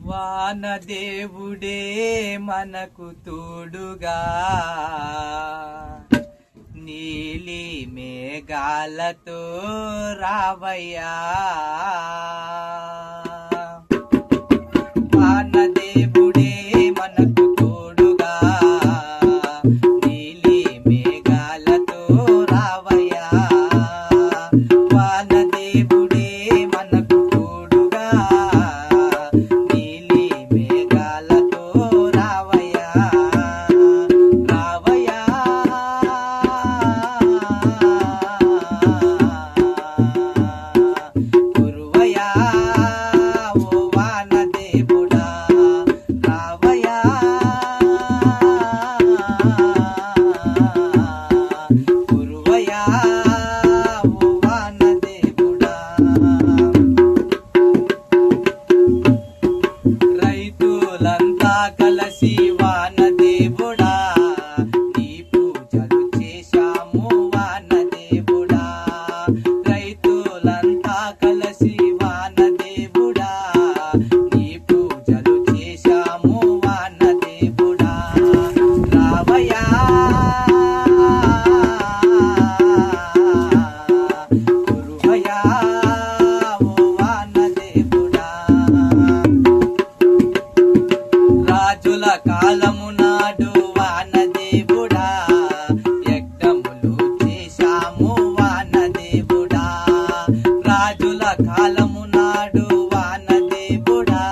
వానదేవుడే మనకు తోడుగా నీలి మేఘాలతో రావయ్యా. వానదేవుడే మనకు తోడుగా నీలి మేఘాలతో రావయ్యా. వానదేవుడే మనకు తోడుగా నీలి మేఘాలతో రావయ్యా. రావయ్యా కురువయ్యా ఓ వానదేవుడా. రావయ్యా కురువయ్యా ఓ వానదేవుడా. రైతులంతా కలసి వానదేవుడా నీ పూజలు చేశాము వానదేవుడా. రైతులంతా కలసి వానదేవుడా నీ పూజలు చేశాము వానదేవుడా. రావయ్యా కురువయ్యా ఓ వానదేవుడా. రాజుల కాలము నాడు వానదేవుడా యజ్ఞములు చేశాము వానదేవుడా. రాజుల కాలము నాడు వానదేవుడా